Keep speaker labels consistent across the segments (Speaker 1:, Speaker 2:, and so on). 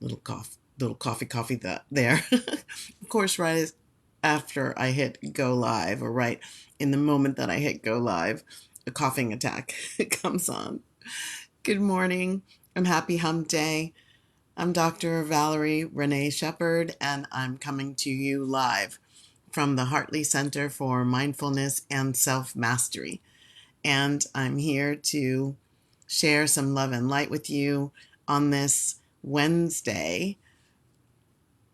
Speaker 1: Little coffee that there. Of course, right after I hit go live, or right in the moment that I hit go live, a coughing attack comes on. Good morning. I'm happy Hump Day. I'm Dr. Valerie Renee Shepherd, and I'm coming to you live from the Hartley Center for Mindfulness and Self-Mastery. And I'm here to share some love and light with you on this Wednesday.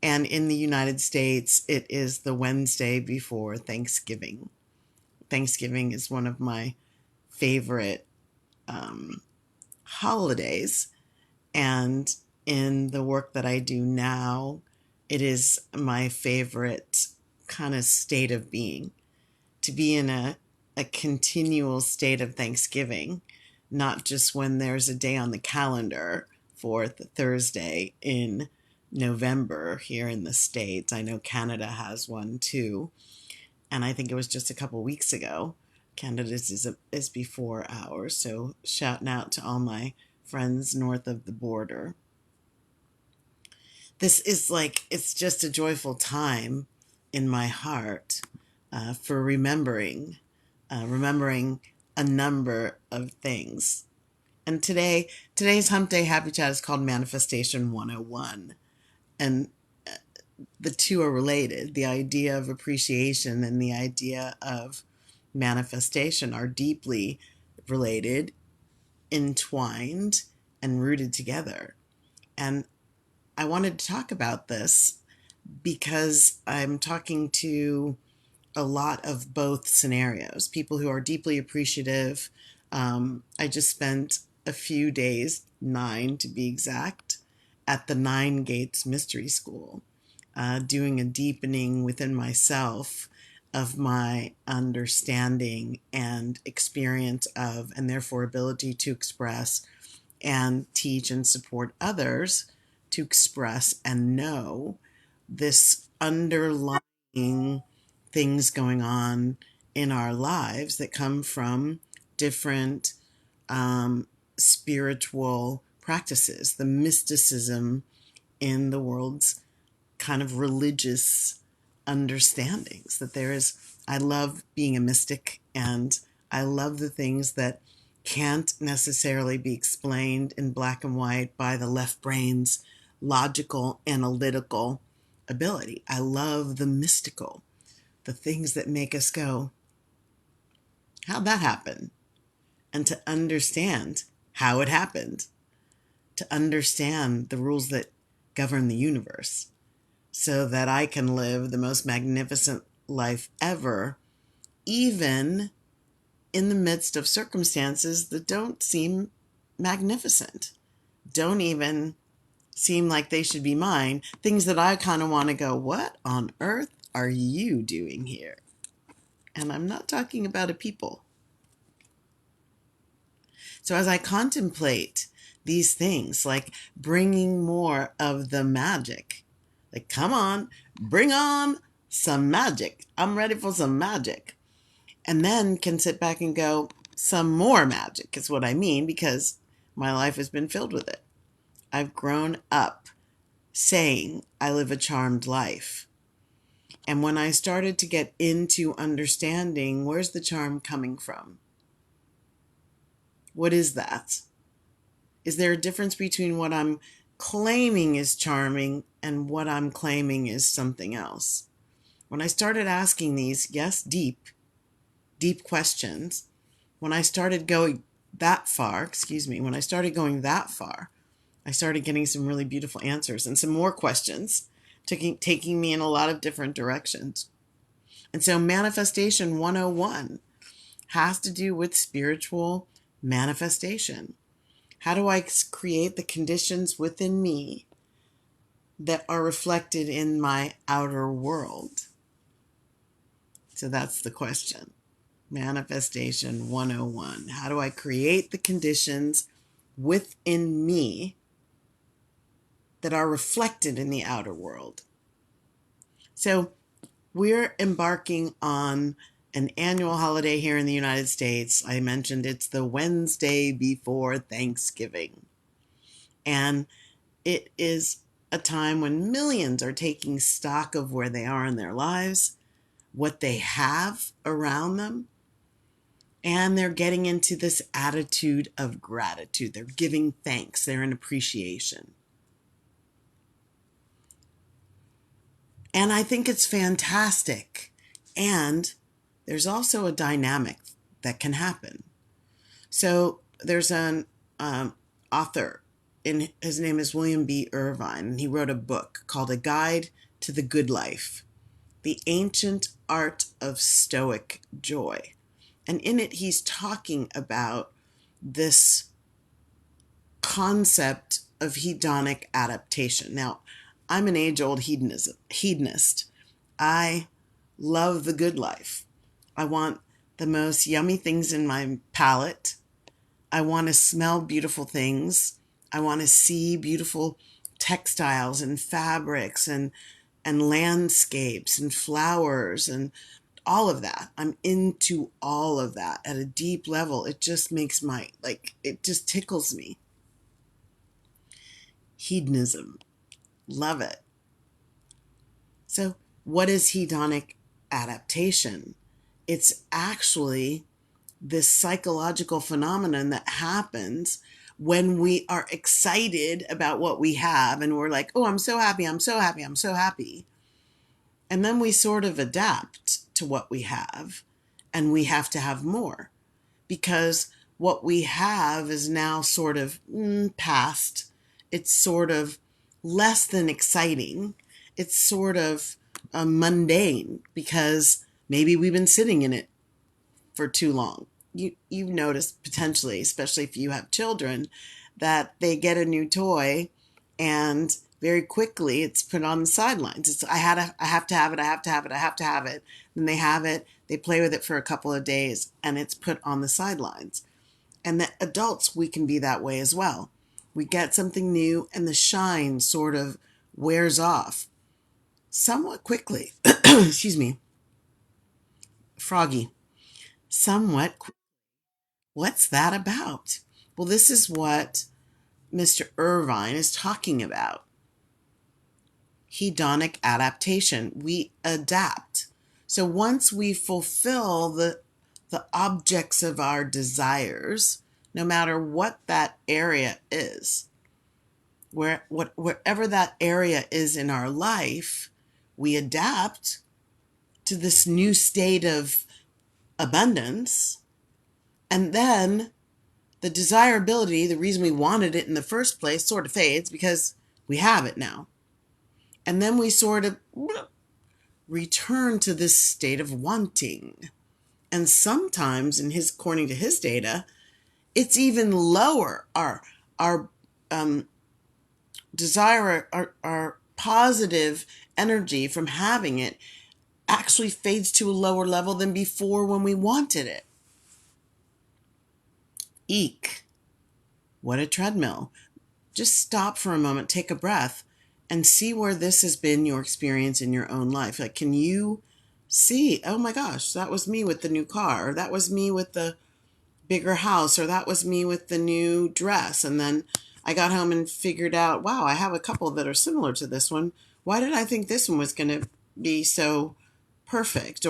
Speaker 1: And in the United States, it is the Wednesday before Thanksgiving. Thanksgiving is one of my favorite holidays. And in the work that I do now, it is my favorite kind of state of being, to be in a continual state of Thanksgiving, not just when there's a day on the calendar, fourth Thursday in November here in the States. I know Canada has one too, and I think it was just a couple weeks ago. Canada's is before ours, so shouting out to all my friends north of the border. This is it's just a joyful time in my heart for remembering a number of things. And today's Hump Day Happy Chat is called Manifestation 101. And the two are related. The idea of appreciation and the idea of manifestation are deeply related, entwined, and rooted together. And I wanted to talk about this because I'm talking to a lot of both scenarios. People who are deeply appreciative. I just spent a few days, 9 to be exact, at the Nine Gates Mystery School, doing a deepening within myself of my understanding and experience of, and therefore ability to express and teach and support others to express and know this underlying things going on in our lives that come from different spiritual practices, the mysticism in the world's kind of religious understandings. That there is, I love being a mystic, and I love the things that can't necessarily be explained in black and white by the left brain's logical, analytical ability. I love the mystical, the things that make us go, how'd that happen? And to understand how it happened, to understand the rules that govern the universe, so that I can live the most magnificent life ever, even in the midst of circumstances that don't seem magnificent, don't even seem like they should be mine, things that I kind of want to go, what on earth are you doing here? And I'm not talking about a people. So as I contemplate these things, like bringing more of the magic, like, come on, bring on some magic. I'm ready for some magic. And then can sit back and go, some more magic is what I mean, because my life has been filled with it. I've grown up saying I live a charmed life. And when I started to get into understanding, where's the charm coming from? What is that? Is there a difference between what I'm claiming is charming and what I'm claiming is something else? When I started asking these, yes, deep questions, when I started going that far, I started getting some really beautiful answers and some more questions, taking me in a lot of different directions. And so Manifestation 101 has to do with spiritual manifestation. How do I create the conditions within me that are reflected in my outer world? So that's the question. Manifestation 101. How do I create the conditions within me that are reflected in the outer world? So we're embarking on an annual holiday here in the United States. I mentioned it's the Wednesday before Thanksgiving. And it is a time when millions are taking stock of where they are in their lives, what they have around them, and they're getting into this attitude of gratitude. They're giving thanks, they're in appreciation. And I think it's fantastic. And there's also a dynamic that can happen. So there's an author, and his name is William B. Irvine, and he wrote a book called A Guide to the Good Life, The Ancient Art of Stoic Joy. And in it, he's talking about this concept of hedonic adaptation. Now, I'm an age-old hedonist. I love the good life. I want the most yummy things in my palate. I want to smell beautiful things. I want to see beautiful textiles and fabrics and landscapes and flowers and all of that. I'm into all of that at a deep level. It just makes it just tickles me. Hedonism. Love it. So, what is hedonic adaptation? It's actually this psychological phenomenon that happens when we are excited about what we have and we're like, oh, I'm so happy, I'm so happy, I'm so happy. And then we sort of adapt to what we have and we have to have more because what we have is now sort of past. It's sort of less than exciting. It's sort of mundane because maybe we've been sitting in it for too long. You've noticed potentially, especially if you have children, that they get a new toy and very quickly it's put on the sidelines. It's I have to have it, I have to have it, I have to have it. Then they have it, they play with it for a couple of days and it's put on the sidelines. And that adults, we can be that way as well. We get something new and the shine sort of wears off somewhat quickly. Excuse me. Froggy. Somewhat. What's that about? Well, this is what Mr. Irvine is talking about. Hedonic adaptation. We adapt. So once we fulfill the objects of our desires, no matter what that area is, wherever that area is in our life, we adapt to this new state of abundance. And then the desirability, the reason we wanted it in the first place, sort of fades because we have it now. And then we sort of return to this state of wanting. And sometimes, according to his data, it's even lower. Our desire, our positive energy from having it actually fades to a lower level than before when we wanted it. Eek. What a treadmill. Just stop for a moment, take a breath, and see where this has been your experience in your own life. Like, can you see, oh my gosh, that was me with the new car, or that was me with the bigger house, or that was me with the new dress. And then I got home and figured out, wow, I have a couple that are similar to this one. Why did I think this one was going to be so perfect?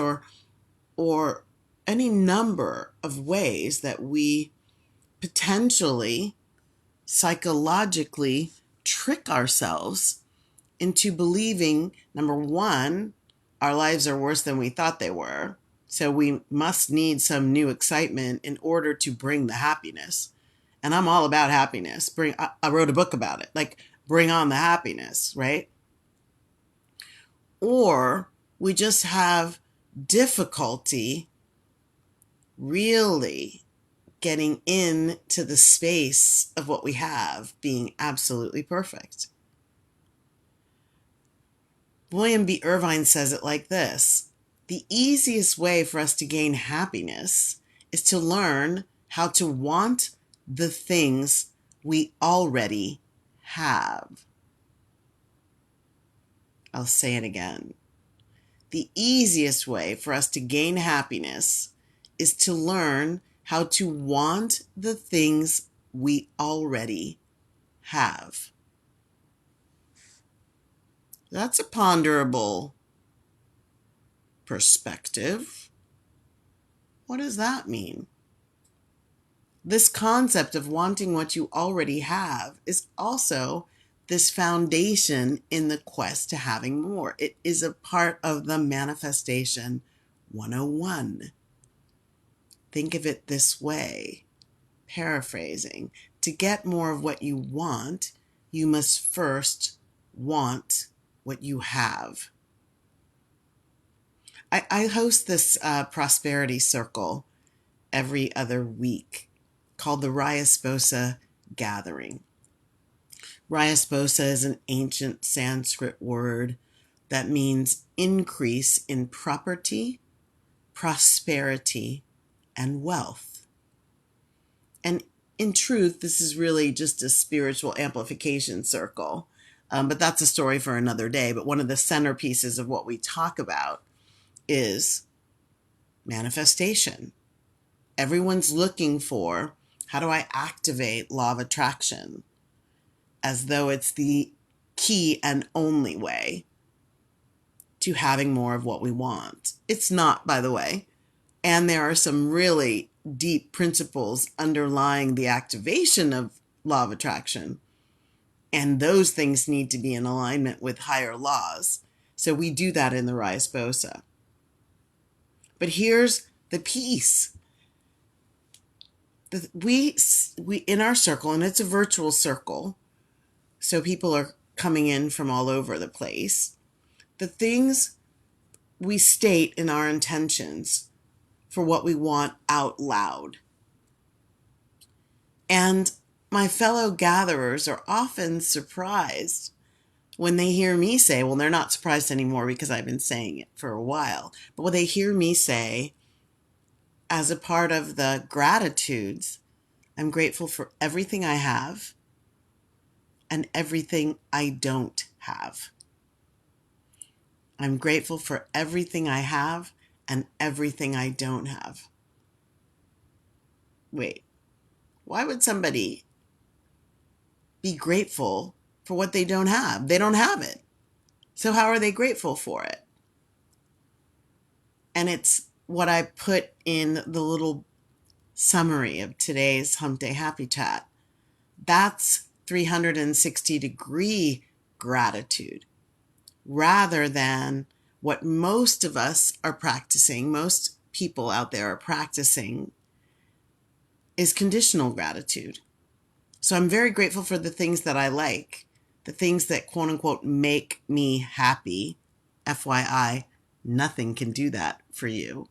Speaker 1: Or any number of ways that we potentially psychologically trick ourselves into believing, number one, our lives are worse than we thought they were. So we must need some new excitement in order to bring the happiness. And I'm all about happiness. I wrote a book about it. Like, bring on the happiness, right? Or we just have difficulty really getting into the space of what we have being absolutely perfect. William B. Irvine says it like this: the easiest way for us to gain happiness is to learn how to want the things we already have. I'll say it again. The easiest way for us to gain happiness is to learn how to want the things we already have. That's a ponderable perspective. What does that mean? This concept of wanting what you already have is also this foundation in the quest to having more. It is a part of the manifestation 101. Think of it this way, paraphrasing. To get more of what you want, you must first want what you have. I host this prosperity circle every other week called the Rayasposa Gathering. Rayasposa is an ancient Sanskrit word that means increase in property, prosperity, and wealth. And in truth, this is really just a spiritual amplification circle. But that's a story for another day. But one of the centerpieces of what we talk about is manifestation. Everyone's looking for, how do I activate law of attraction, as though it's the key and only way to having more of what we want. It's not, by the way. And there are some really deep principles underlying the activation of law of attraction. And those things need to be in alignment with higher laws. So we do that in the Rayasposa. But here's the piece. We in our circle, and it's a virtual circle, so people are coming in from all over the place. The things we state in our intentions for what we want out loud. And my fellow gatherers are often surprised when they hear me say, well, they're not surprised anymore because I've been saying it for a while, but when they hear me say, as a part of the gratitudes, I'm grateful for everything I have and everything I don't have. I'm grateful for everything I have and everything I don't have. Wait, why would somebody be grateful for what they don't have? They don't have it. So how are they grateful for it? And it's what I put in the little summary of today's Hump Day Happy Chat. That's 360-degree gratitude, rather than what most of us are practicing, most people out there are practicing, is conditional gratitude. So I'm very grateful for the things that I like, the things that quote unquote make me happy. FYI, nothing can do that for you.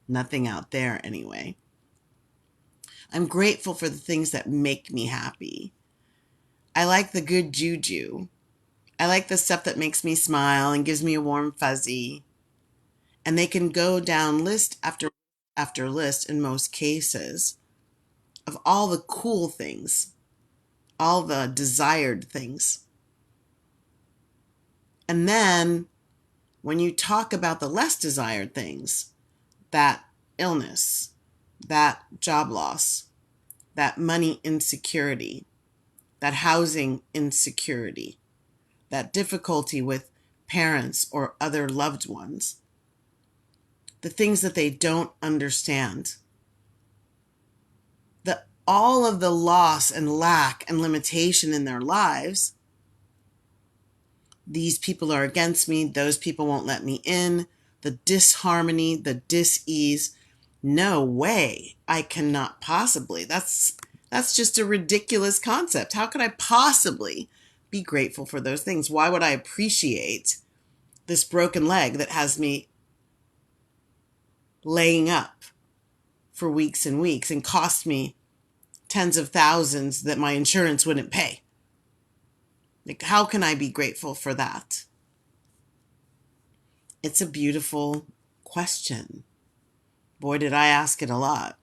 Speaker 1: Nothing out there anyway. I'm grateful for the things that make me happy. I like the good juju. I like the stuff that makes me smile and gives me a warm fuzzy. And they can go down list after list in most cases of all the cool things, all the desired things. And then when you talk about the less desired things, that illness, that job loss, that money insecurity, that housing insecurity, that difficulty with parents or other loved ones, the things that they don't understand, all of the loss and lack and limitation in their lives. These people are against me. Those people won't let me in. The disharmony, the dis-ease. No way. I cannot possibly. That's just a ridiculous concept. How could I possibly be grateful for those things? Why would I appreciate this broken leg that has me laying up for weeks and weeks and cost me tens of thousands that my insurance wouldn't pay? Like, how can I be grateful for that? It's a beautiful question. Boy, did I ask it a lot.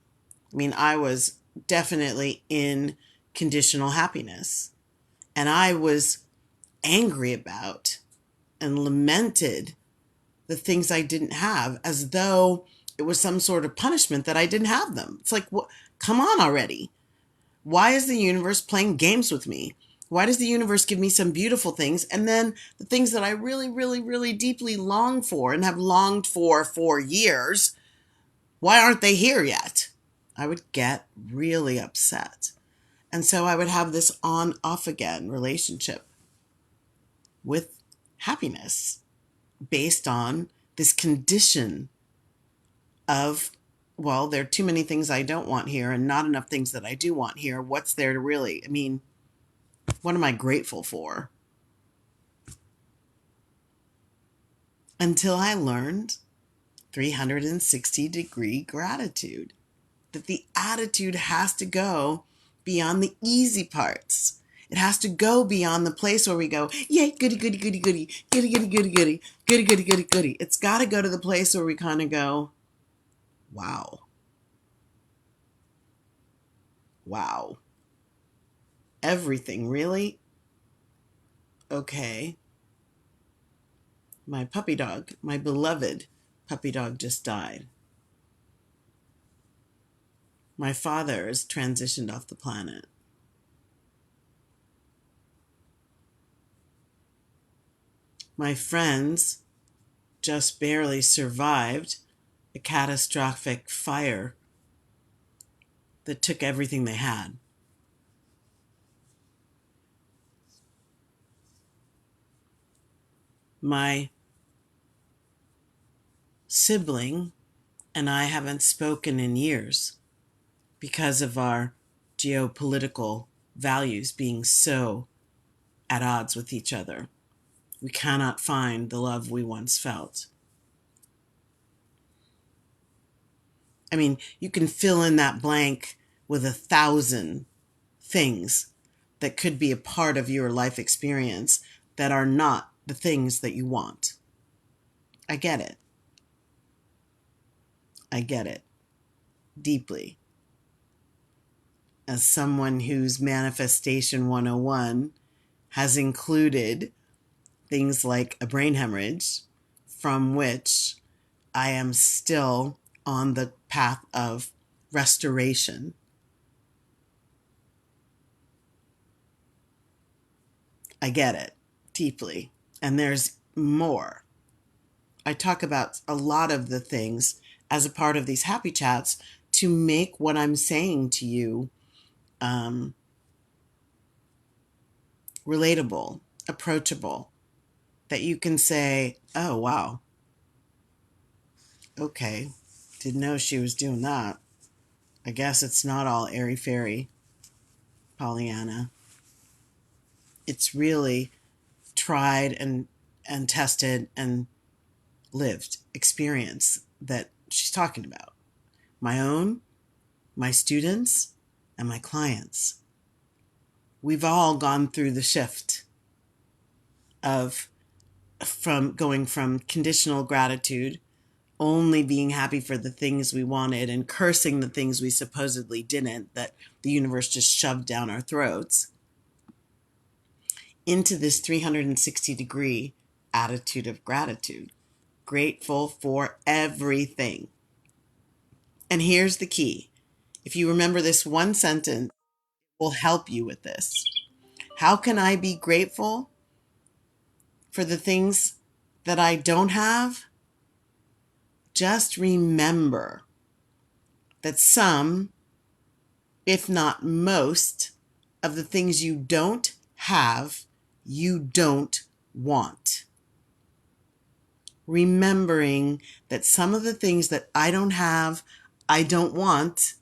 Speaker 1: I mean, I was definitely in conditional happiness, and I was angry about and lamented the things I didn't have, as though it was some sort of punishment that I didn't have them. It's like, come on already. Why is the universe playing games with me? Why does the universe give me some beautiful things, and then the things that I really, really, really deeply long for and have longed for years, why aren't they here yet? I would get really upset. And so I would have this on off again relationship with happiness based on this condition of, well, there are too many things I don't want here and not enough things that I do want here. What's there to really, what am I grateful for? Until I learned 360-degree gratitude, that the attitude has to go beyond the easy parts. It has to go beyond the place where we go, yay, goody, goody, goody, goody, goody, goody, goody, goody, goody, goody, goody, goody. It's got to go to the place where we kind of go, wow, wow, everything, really? Okay. My puppy dog, my beloved puppy dog, just died. My father has transitioned off the planet. My friends just barely survived a catastrophic fire that took everything they had. My sibling and I haven't spoken in years because of our geopolitical values being so at odds with each other. We cannot find the love we once felt. You can fill in that blank with 1,000 things that could be a part of your life experience that are not the things that you want. I get it. I get it deeply. As someone whose Manifestation 101 has included things like a brain hemorrhage, from which I am still on the path of restoration. I get it deeply. And there's more. I talk about a lot of the things as a part of these happy chats to make what I'm saying to you relatable, approachable, that you can say, oh, wow, okay, didn't know she was doing that. I guess it's not all airy-fairy, Pollyanna. It's really tried and tested and lived experience that she's talking about. My own, my students, and my clients. We've all gone through the shift of from going from conditional gratitude, only being happy for the things we wanted and cursing the things we supposedly didn't, that the universe just shoved down our throats, into this 360-degree attitude of gratitude, grateful for everything. And here's the key. If you remember this one sentence, it will help you with this. How can I be grateful for the things that I don't have? Just remember that some, if not most, of the things you don't have, you don't want. Remembering that some of the things that I don't have, I don't want,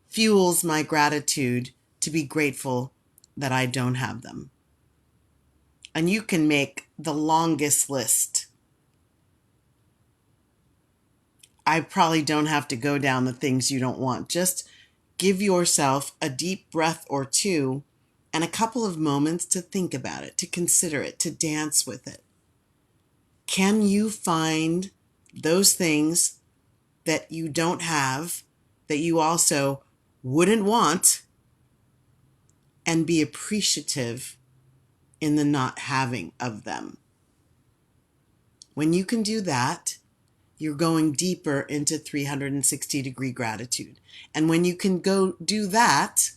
Speaker 1: fuels my gratitude to be grateful that I don't have them. And you can make the longest list. I probably don't have to go down the things you don't want. Just give yourself a deep breath or two and a couple of moments to think about it, to consider it, to dance with it. Can you find those things that you don't have, that you also wouldn't want, and be appreciative in the not having of them? When you can do that, you're going deeper into 360-degree gratitude. And when you can go do that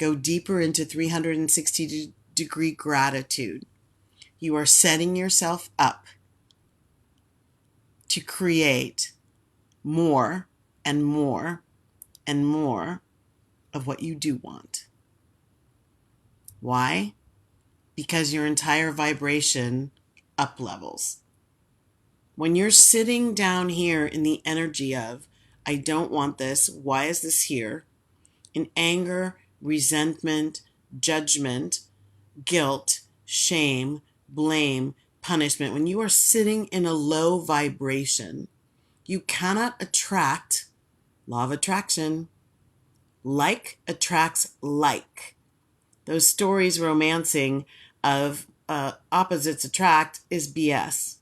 Speaker 1: Go deeper into 360-degree gratitude. You are setting yourself up to create more and more and more of what you do want. Why? Because your entire vibration up levels. When you're sitting down here in the energy of, I don't want this, why is this here? In anger, resentment, judgment, guilt, shame, blame, punishment, when you are sitting in a low vibration, you cannot attract, law of attraction, like attracts like. Those stories romancing of opposites attract is BS.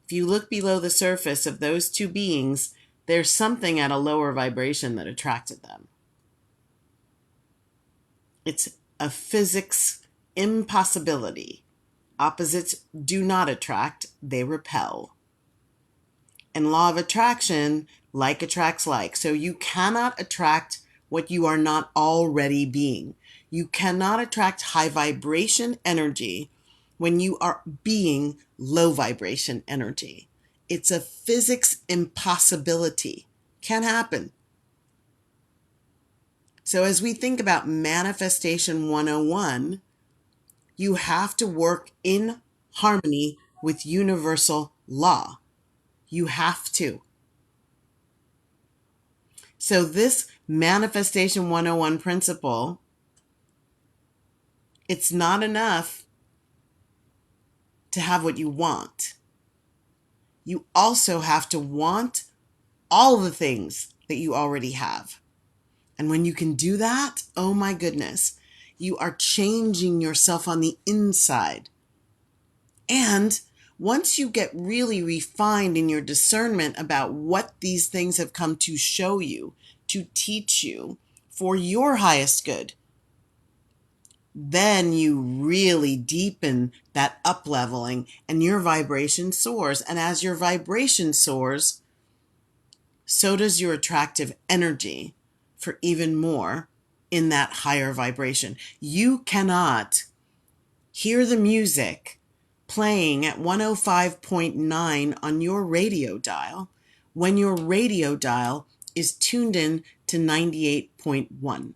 Speaker 1: If you look below the surface of those two beings, there's something at a lower vibration that attracted them. It's a physics impossibility. Opposites do not attract, they repel. And law of attraction, like attracts like. So you cannot attract what you are not already being. You cannot attract high vibration energy when you are being low vibration energy. It's a physics impossibility. Can't happen. So as we think about Manifestation 101, you have to work in harmony with universal law. You have to. So this Manifestation 101 principle, it's not enough to have what you want. You also have to want all the things that you already have. And when you can do that, oh my goodness, you are changing yourself on the inside. And once you get really refined in your discernment about what these things have come to show you, to teach you for your highest good, then you really deepen that up leveling and your vibration soars. And as your vibration soars, so does your attractive energy for even more in that higher vibration. You cannot hear the music playing at 105.9 on your radio dial when your radio dial is tuned in to 98.1.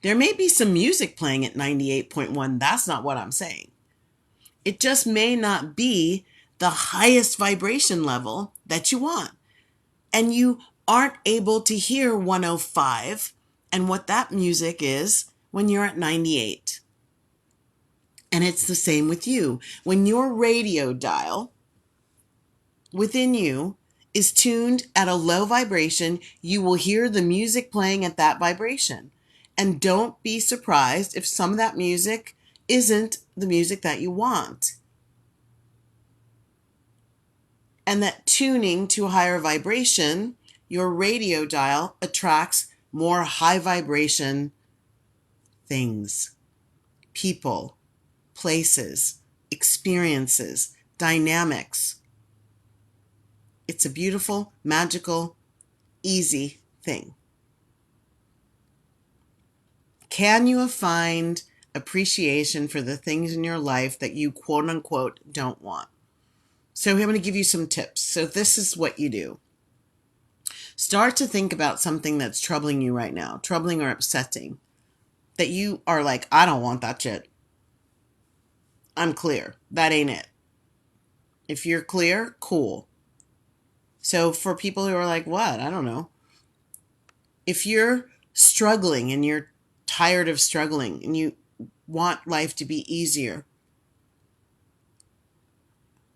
Speaker 1: There may be some music playing at 98.1. That's not what I'm saying. It just may not be the highest vibration level that you want. And you aren't able to hear 105 and what that music is when you're at 98. And it's the same with you. When your radio dial within you is tuned at a low vibration, you will hear the music playing at that vibration. And don't be surprised if some of that music isn't the music that you want. And that tuning to a higher vibration, your radio dial attracts more high vibration things, people, places, experiences, dynamics. It's a beautiful, magical, easy thing. Can you find appreciation for the things in your life that you quote unquote don't want? So I'm going to give you some tips. So this is what you do. Start to think about something that's troubling you right now, troubling or upsetting, that you are like, I don't want that shit. I'm clear. That ain't it. If you're clear, cool. So for people who are like, what? I don't know. If you're struggling and you're tired of struggling and you want life to be easier,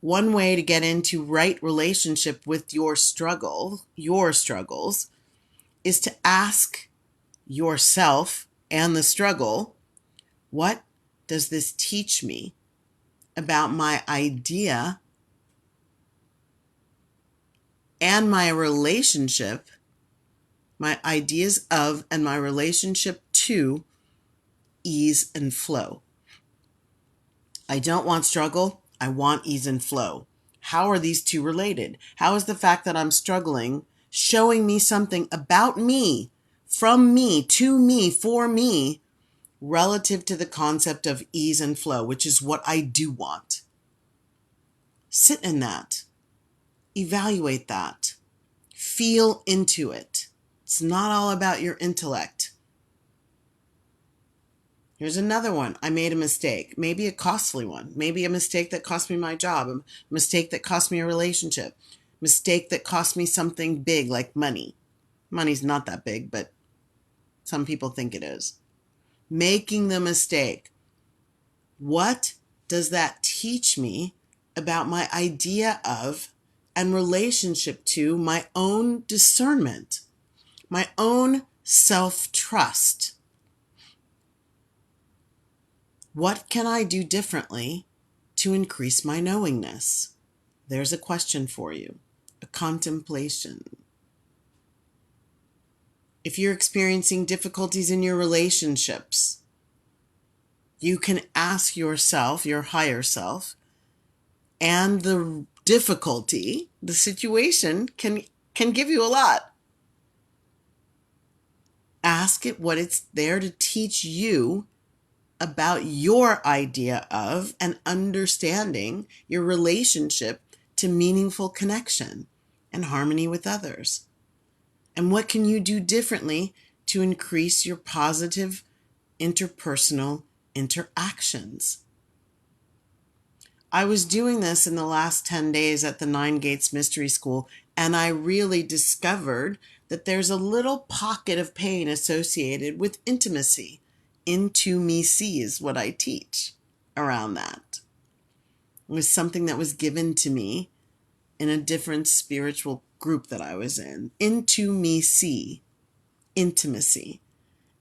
Speaker 1: one way to get into right relationship with your struggles, is to ask yourself and the struggle, what does this teach me about my idea and my relationship, my ideas of and my relationship to ease and flow? I don't want struggle. I want ease and flow. How are these two related? How is the fact that I'm struggling showing me something about me from me, to me, for me, relative to the concept of ease and flow, which is what I do want. Sit in that. Evaluate that. Feel into it. It's not all about your intellect. Here's another one. I made a mistake, maybe a costly one, maybe a mistake that cost me my job, a mistake that cost me a relationship, mistake that cost me something big like money. Money's not that big, but some people think it is. Making the mistake. What does that teach me about my idea of and relationship to my own discernment, my own self-trust? What can I do differently to increase my knowingness? There's a question for you, a contemplation. If you're experiencing difficulties in your relationships, you can ask yourself, your higher self, and the difficulty, the situation can give you a lot. Ask it what it's there to teach you about your idea of and understanding your relationship to meaningful connection and harmony with others. And what can you do differently to increase your positive interpersonal interactions? I was doing this in the last 10 days at the Nine Gates Mystery School, and I really discovered that there's a little pocket of pain associated with intimacy. Intimacy is what I teach around that. It was something that was given to me in a different spiritual group that I was in. Intimacy. Intimacy.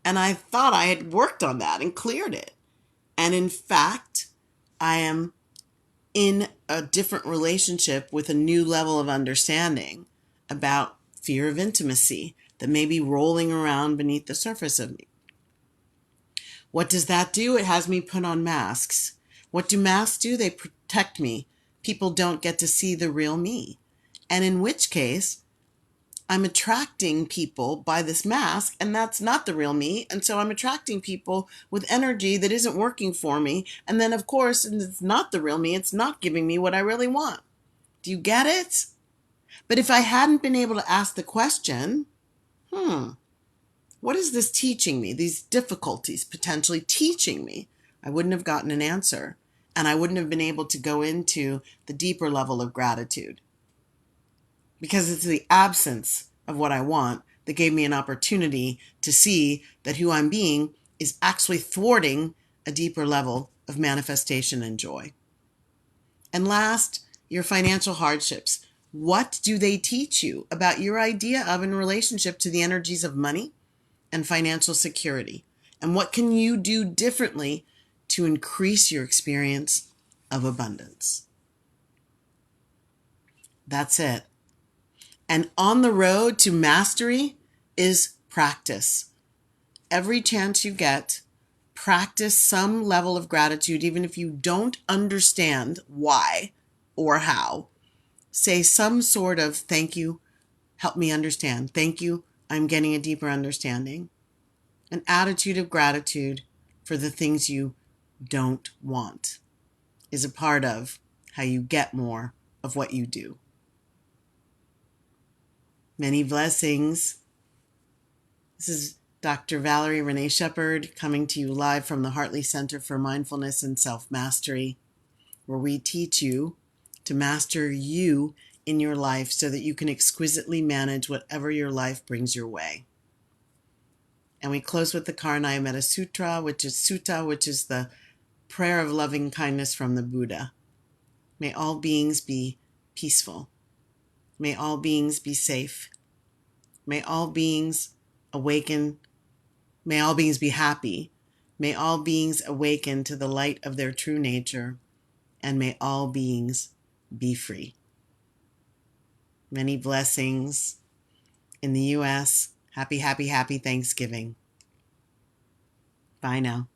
Speaker 1: And I thought I had worked on that and cleared it. And in fact, I am in a different relationship with a new level of understanding about fear of intimacy that may be rolling around beneath the surface of me. What does that do? It has me put on masks. What do masks do? They protect me. People don't get to see the real me. And in which case, I'm attracting people by this mask, and that's not the real me. And so I'm attracting people with energy that isn't working for me. And then, of course, it's not the real me. It's not giving me what I really want. Do you get it? But if I hadn't been able to ask the question, what is this teaching me? These difficulties potentially teaching me? I wouldn't have gotten an answer. And I wouldn't have been able to go into the deeper level of gratitude. Because it's the absence of what I want that gave me an opportunity to see that who I'm being is actually thwarting a deeper level of manifestation and joy. And last, your financial hardships. What do they teach you about your idea of in relationship to the energies of money and financial security? And what can you do differently to increase your experience of abundance? That's it. And on the road to mastery is practice. Every chance you get, practice some level of gratitude, even if you don't understand why or how. Say some sort of thank you, help me understand. Thank you, I'm getting a deeper understanding. An attitude of gratitude for the things you don't want is a part of how you get more of what you do. Many blessings. This is Dr. Valerie Renee Shepard coming to you live from the Hartley Center for Mindfulness and Self-Mastery, where we teach you to master you in your life so that you can exquisitely manage whatever your life brings your way. And we close with the Karanaya Metta Sutra, which is the prayer of loving kindness from the Buddha. May all beings be peaceful. May all beings be safe. May all beings awaken. May all beings be happy. May all beings awaken to the light of their true nature. And may all beings be free. Many blessings in the U.S. Happy, happy, happy Thanksgiving. Bye now.